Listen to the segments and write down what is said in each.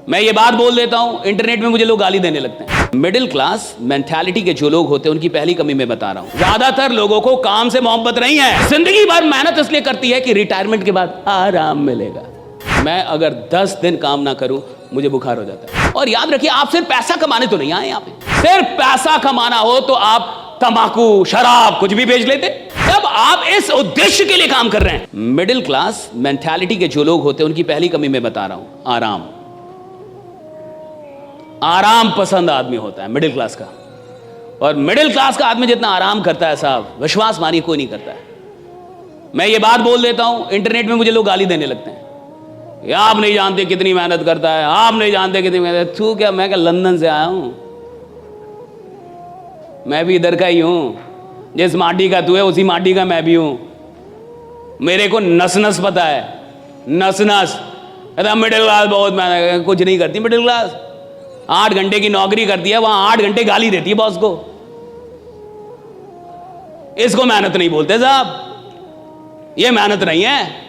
मैं ये बात बोल देता हूं, इंटरनेट में मुझे लोग गाली देने लगते हैं। मिडिल क्लास मेंटालिटी के जो लोग होते हैं उनकी पहली कमी मैं बता रहा हूं, ज्यादातर लोगों को काम से मोहब्बत नहीं है। जिंदगी भर मेहनत इसलिए करती है कि रिटायरमेंट के बाद आराम मिलेगा। मैं अगर 10 दिन काम ना करूं मुझे बुखार हो जाता है। और याद रखिए, आप सिर्फ पैसा कमाने तो नहीं आए यहां पे। सिर्फ पैसा कमाना हो तो आप तंबाकू, शराब कुछ भी बेच लेते। तब आप इस उद्देश्य के लिए काम कर रहे हैं। मिडिल क्लास मेंटालिटी के जो लोग होते हैं उनकी पहली कमी मैं बता रहा हूं, आराम। आराम पसंद आदमी होता है मिडिल क्लास का। और मिडिल क्लास का आदमी जितना आराम करता है साहब, विश्वास मानिए कोई नहीं करता है। मैं ये बात बोल देता हूं, इंटरनेट में मुझे लोग गाली देने लगते हैं, आप नहीं जानते कितनी मेहनत करता है, आप नहीं जानते कितनी मेहनत। तू क्या, मैं क्या लंदन से आया हूं? मैं भी इधर का ही हूं। जिस माटी का तू है उसी माटी का मैं भी हूं। मेरे को नस नस पता है, नस नस। मिडिल क्लास बहुत मेहनत, कुछ नहीं करती मिडिल क्लास। 8 घंटे की नौकरी करती है, वहां 8 घंटे गाली देती है बॉस को। इसको मेहनत नहीं बोलते साहब। ये मेहनत नहीं है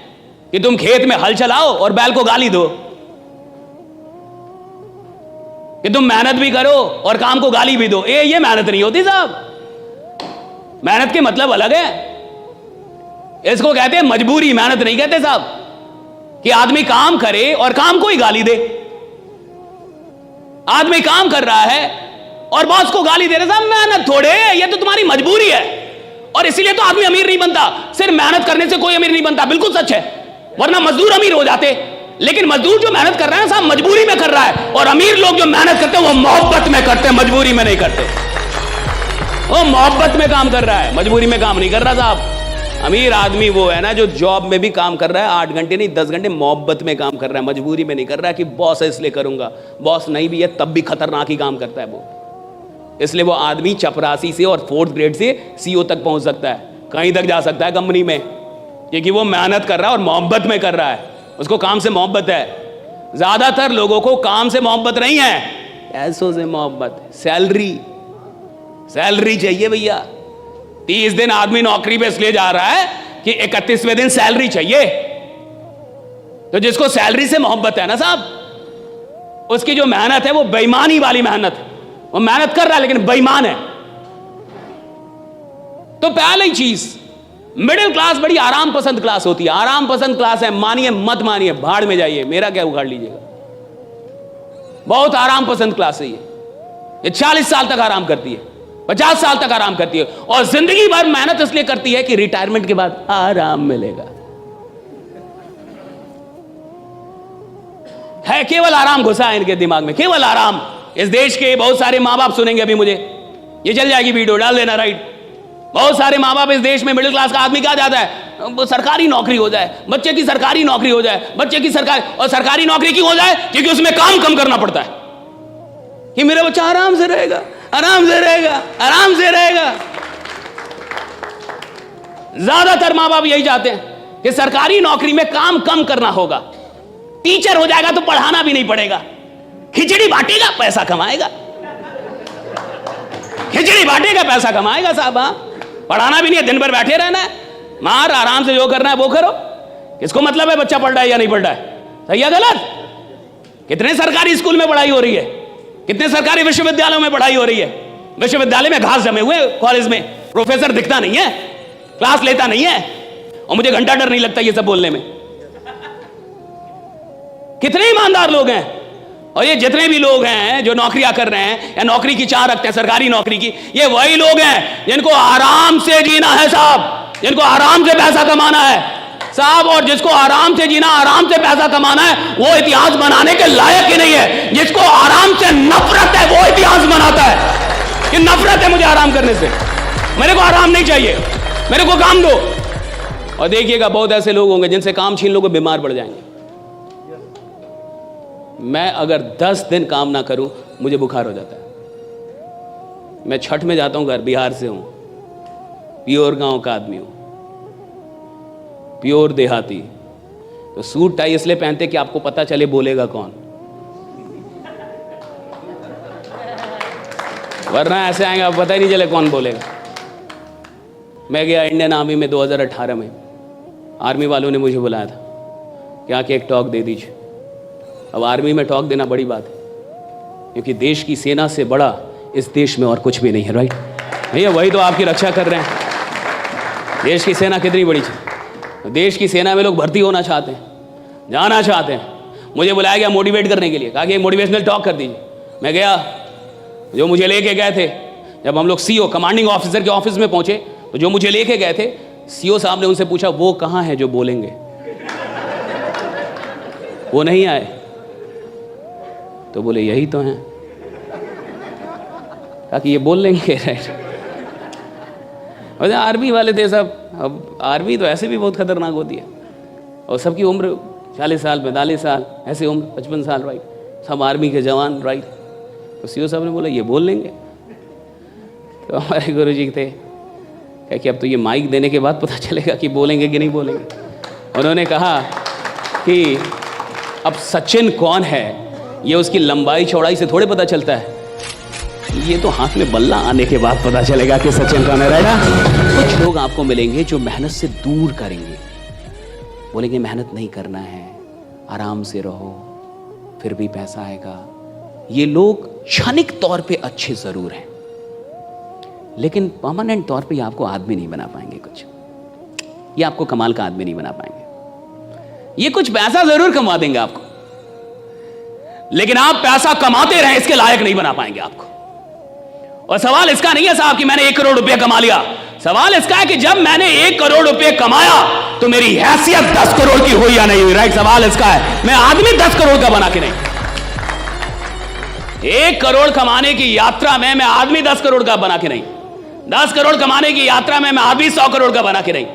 कि तुम खेत में हल चलाओ और बैल को गाली दो, कि तुम मेहनत भी करो और काम को गाली भी दो। ये मेहनत नहीं होती साहब। मेहनत के मतलब अलग है। इसको कहते हैं मजबूरी, मेहनत नहीं कहते साहब। कि आदमी काम करे और काम को ही गाली दे। आदमी काम कर रहा है और बॉस को गाली दे रहा है, साहब मेहनत थोड़े, ये तो तुम्हारी मजबूरी है। और इसीलिए तो आदमी अमीर नहीं बनता। सिर्फ मेहनत करने से कोई अमीर नहीं बनता, बिल्कुल सच है। वरना मजदूर अमीर हो जाते। लेकिन मजदूर जो मेहनत कर रहा है साहब, मजबूरी में कर रहा है। और अमीर लोग जो मेहनत करते हैं वो मोहब्बत में करते हैं, मजबूरी में नहीं करते। वो मोहब्बत में काम कर रहा है, मजबूरी में काम नहीं कर रहा साहब। अमीर आदमी वो है ना जो जॉब में भी काम कर रहा है, 8 घंटे नहीं 10 घंटे मोहब्बत में काम कर रहा है, मजबूरी में नहीं कर रहा है कि बॉस है इसलिए करूंगा। बॉस नहीं भी है तब भी खतरनाक ही काम करता है वो। इसलिए वो आदमी चपरासी से और 4th ग्रेड से CEO तक पहुंच सकता है, कहीं तक जा सकता है कंपनी में, क्योंकि वो मेहनत कर रहा है और मोहब्बत में कर रहा है। उसको काम से मोहब्बत है। ज्यादातर लोगों को काम से मोहब्बत नहीं है, पैसों से मोहब्बत। सैलरी चाहिए भैया। 30 दिन आदमी नौकरी पे इसलिए जा रहा है कि 31वें दिन सैलरी चाहिए। तो जिसको सैलरी से मोहब्बत है ना साहब, उसकी जो मेहनत है वो बेईमानी वाली मेहनत। वो मेहनत कर रहा है लेकिन बेईमान है। तो पहली चीज, मिडिल क्लास बड़ी आराम पसंद क्लास होती है। आराम पसंद क्लास है, मानिए मत मानिए, भाड़ में जाइए, मेरा क्या उखाड़ लीजिएगा। बहुत आराम पसंद क्लास है ये 40 साल तक आराम करती है, 50 साल तक आराम करती है। और जिंदगी भर मेहनत इसलिए करती है कि रिटायरमेंट के बाद आराम मिलेगा। है केवल आराम घुसा है इनके दिमाग में, केवल आराम। इस देश के बहुत सारे मां बाप सुनेंगे अभी मुझे, ये चल जाएगी वीडियो, डाल देना राइट। बहुत सारे मां बाप इस देश में, मिडिल क्लास का आदमी क्या चाहता है, सरकारी नौकरी हो जाए, बच्चे की सरकारी नौकरी हो जाए, बच्चे की सरकारी। और सरकारी नौकरी क्यों हो जाए? क्योंकि उसमें काम कम करना पड़ता है, कि मेरा बच्चा आराम से रहेगा, आराम से रहेगा, आराम से रहेगा। ज्यादातर मां बाप यही चाहते हैं कि सरकारी नौकरी में काम कम करना होगा। टीचर हो जाएगा तो पढ़ाना भी नहीं पड़ेगा, खिचड़ी बांटेगा पैसा कमाएगा। खिचड़ी बांटेगा पैसा कमाएगा साहब। पढ़ाना भी नहीं है, दिन भर बैठे रहना है, मार आराम से जो करना है वो करो। किसको मतलब है बच्चा पढ़ रहा है या नहीं पढ़ रहा है, सही है गलत? कितने सरकारी स्कूल में पढ़ाई हो रही है, कितने सरकारी विश्वविद्यालयों में पढ़ाई हो रही है। विश्वविद्यालय में घास जमे हुए, कॉलेज में प्रोफेसर दिखता नहीं है, क्लास लेता नहीं है, और मुझे घंटा डर नहीं लगता ये सब बोलने में। कितने ईमानदार लोग हैं। और ये जितने भी लोग हैं जो नौकरियां कर रहे हैं या नौकरी की चाह रखते हैं सरकारी नौकरी की, ये वही लोग हैं जिनको आराम से जीना है साहब, जिनको आराम से पैसा कमाना है साहब। और जिसको आराम से जीना, आराम से पैसा कमाना है, वो इतिहास बनाने के लायक ही नहीं है। जिसको आराम से नफरत है वो इतिहास बनाता है कि नफरत है मुझे आराम करने से, मेरे को आराम नहीं चाहिए, मेरे को काम दो। और देखिएगा बहुत ऐसे लोग होंगे जिनसे काम छीन लोगे, बीमार पड़ जाएंगे। मैं अगर 10 दिन काम ना करूं मुझे बुखार हो जाता है। मैं छठ में जाता हूं घर, बिहार से हूं, प्योर गांव का आदमी हूं, प्योर देहाती। तो सूट टाई इसलिए पहनते कि आपको पता चले बोलेगा कौन, वरना ऐसे आएंगे आप पता ही नहीं चले कौन बोलेगा। मैं गया इंडियन आर्मी में 2018 में, आर्मी वालों ने मुझे बुलाया था कि आके एक टॉक दे दीजिए। अब आर्मी में टॉक देना बड़ी बात है, क्योंकि देश की सेना से बड़ा इस देश में और कुछ भी नहीं है, राइट भैया? वही तो आपकी रक्षा कर रहे हैं। देश की सेना कितनी बड़ी चीज। देश की सेना में लोग भर्ती होना चाहते हैं, जाना चाहते हैं। मुझे बुलाया गया मोटिवेट करने के लिए, कहा कि मोटिवेशनल टॉक कर दीजिए। मैं गया, जो मुझे लेके गए थे, जब हम लोग सीओ कमांडिंग ऑफिसर के ऑफिस में पहुंचे तो जो मुझे लेके गए थे, सीओ साहब ने उनसे पूछा वो कहाँ है जो बोलेंगे? वो नहीं आए। तो बोले यही तो हैं। कहा कि ये बोल लेंगे, राइट? आर्मी वाले थे सब। अब आर्मी तो ऐसे भी बहुत खतरनाक होती है, और सबकी उम्र 40 साल 45 साल, ऐसे उम्र 55 साल, राइट? सब आर्मी के जवान, राइट? तो सीओ साहब ने बोला ये बोल लेंगे। तो हमारे गुरु जी थे, क्या कि अब तो ये माइक देने के बाद पता चलेगा कि बोलेंगे कि नहीं बोलेंगे। उन्होंने कहा कि अब सचिन कौन है ये उसकी लंबाई चौड़ाई से थोड़े पता चलता है, ये तो हाथ में बल्ला आने के बाद पता चलेगा कि सचिन कौन है, राइट? कुछ लोग आपको मिलेंगे जो मेहनत से दूर करेंगे, बोलेंगे मेहनत नहीं करना है, आराम से रहो, फिर भी पैसा आएगा। ये लोग क्षणिक तौर पे अच्छे जरूर हैं, लेकिन परमानेंट तौर पे ये आपको आदमी नहीं बना पाएंगे। कुछ ये आपको कमाल का आदमी नहीं बना पाएंगे। ये कुछ पैसा जरूर कमा देंगे आपको, लेकिन आप पैसा कमाते रहें इसके लायक नहीं बना पाएंगे आपको। और सवाल इसका नहीं है साहब कि मैंने 1 करोड़ रुपए कमा लिया। सवाल इसका है कि जब मैंने 1 करोड़ रुपए कमाया तो मेरी हैसियत 10 करोड़ की हुई या नहीं हुई, राइट? सवाल इसका है। मैं आदमी 10 करोड़ का बना के नहीं। 1 करोड़ कमाने की यात्रा में मैं आदमी 10 करोड़ का बना के नहीं। 10 करोड़ कमाने की यात्रा में मैं आदमी 100 करोड़ का बना के नहीं।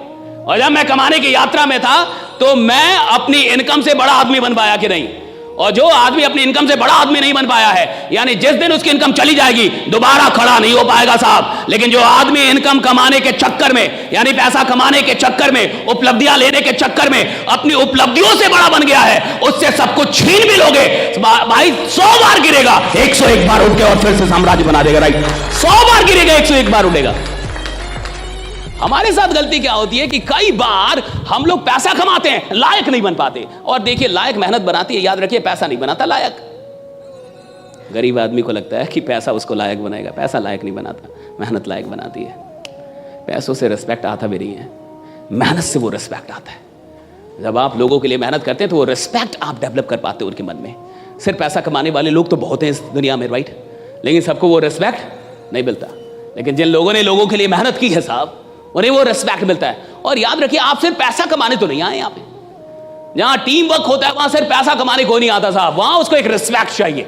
और जब मैं कमाने की यात्रा में था तो मैं अपनी इनकम से बड़ा आदमी बन पाया कि नहीं। और जो आदमी अपनी इनकम से बड़ा आदमी नहीं बन पाया है, यानी जिस दिन उसकी इनकम चली जाएगी दोबारा खड़ा नहीं हो पाएगा साहब। लेकिन जो आदमी इनकम कमाने के चक्कर में, यानी पैसा कमाने के चक्कर में, उपलब्धियां लेने के चक्कर में अपनी उपलब्धियों से बड़ा बन गया है, उससे सब कुछ छीन भी लोगे भाई 100 बार गिरेगा, 101 बार उठ के और फिर से साम्राज्य बना देगा, राइट? 100 बार गिरेगा, 101 बार उठेगा। हमारे साथ गलती क्या होती है कि कई बार हम लोग पैसा कमाते हैं, लायक नहीं बन पाते। और देखिए, लायक मेहनत बनाती है, याद रखिए, पैसा नहीं बनाता लायक। गरीब आदमी को लगता है कि पैसा उसको लायक बनाएगा, पैसा लायक नहीं बनाता, मेहनत लायक बनाती है। पैसों से रिस्पेक्ट आता भी नहीं है, मेहनत से वो रिस्पेक्ट आता है। जब आप लोगों के लिए मेहनत करते हैं तो वो रिस्पेक्ट आप डेवलप कर पाते हो उनके मन में। सिर्फ पैसा कमाने वाले लोग तो बहुत हैं इस दुनिया में, राइट? लेकिन सबको वो रिस्पेक्ट नहीं मिलता। लेकिन जिन लोगों ने लोगों के लिए मेहनत की है साहब, उन्हें वो रिस्पेक्ट मिलता है। और याद रखिए, आप सिर्फ पैसा कमाने तो नहीं आए यहाँ पे। जहां टीम वर्क होता है वहां सिर्फ पैसा कमाने को नहीं आता साहब, वहां उसको एक रिस्पेक्ट चाहिए।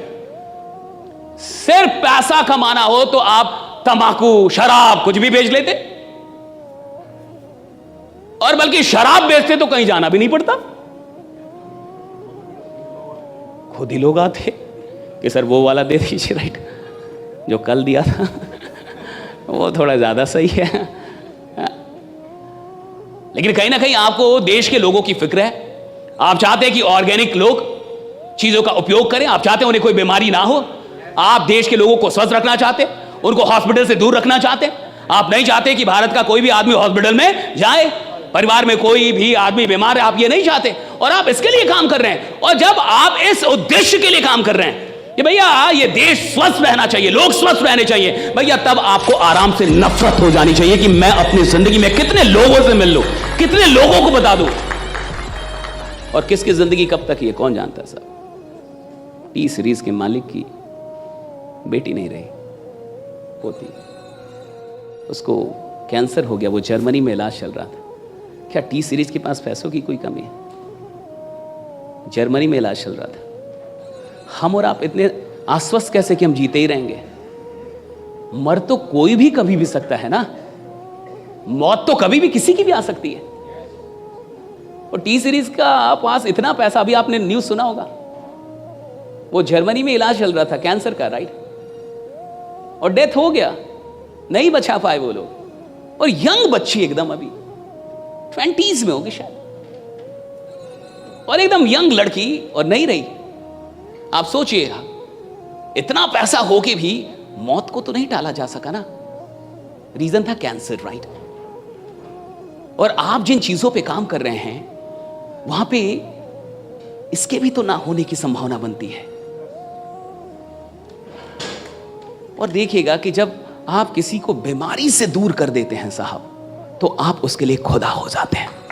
सिर्फ पैसा कमाना हो तो आप तंबाकू, शराब कुछ भी बेच लेते, और बल्कि शराब बेचते तो कहीं जाना भी नहीं पड़ता। खुद ही लोग आते कि सर वो वाला दे दीजिए, राइट? जो कल दिया था वो थोड़ा ज्यादा सही है। लेकिन कहीं ना कहीं आपको देश के लोगों की फिक्र है। आप चाहते हैं कि ऑर्गेनिक लोग चीजों का उपयोग करें, आप चाहते हैं उन्हें कोई बीमारी ना हो, आप देश के लोगों को स्वस्थ रखना चाहते हैं, उनको हॉस्पिटल से दूर रखना चाहते हैं। आप नहीं चाहते कि भारत का कोई भी आदमी हॉस्पिटल में जाए, परिवार में कोई भी आदमी बीमार है, आप ये नहीं चाहते, और आप इसके लिए काम कर रहे हैं। और जब आप इस उद्देश्य के लिए काम कर रहे हैं कि भैया ये देश स्वस्थ रहना चाहिए, लोग स्वस्थ रहने चाहिए, भैया तब आपको आराम से नफरत हो जानी चाहिए कि मैं अपनी जिंदगी में कितने लोगों से मिल लूं, कितने लोगों को बता दूं, और किसकी जिंदगी कब तक ये कौन जानता है साहब। टी सीरीज के मालिक की बेटी नहीं रही, होती, उसको कैंसर हो गया, वो जर्मनी में इलाज चल रहा था। क्या टी सीरीज के पास पैसों की कोई कमी है? जर्मनी में इलाज चल रहा था। हम और आप इतने आश्वस्त कैसे कि हम जीते ही रहेंगे? मर तो कोई भी कभी भी सकता है ना, मौत तो कभी भी किसी की भी आ सकती है। और टी सीरीज का पास इतना पैसा, अभी आपने न्यूज सुना होगा, वो जर्मनी में इलाज चल रहा था कैंसर का, राइट? और डेथ हो गया, नहीं बचा पाए वो लोग। और यंग बच्ची एकदम अभी 20s में होगी शायद, और एकदम यंग लड़की, और नहीं रही। आप सोचिए, इतना पैसा होके भी मौत को तो नहीं टाला जा सका ना, रीजन था कैंसर, राइट? और आप जिन चीजों पे काम कर रहे हैं वहां पे इसके भी तो ना होने की संभावना बनती है। और देखिएगा कि जब आप किसी को बीमारी से दूर कर देते हैं साहब, तो आप उसके लिए खुदा हो जाते हैं।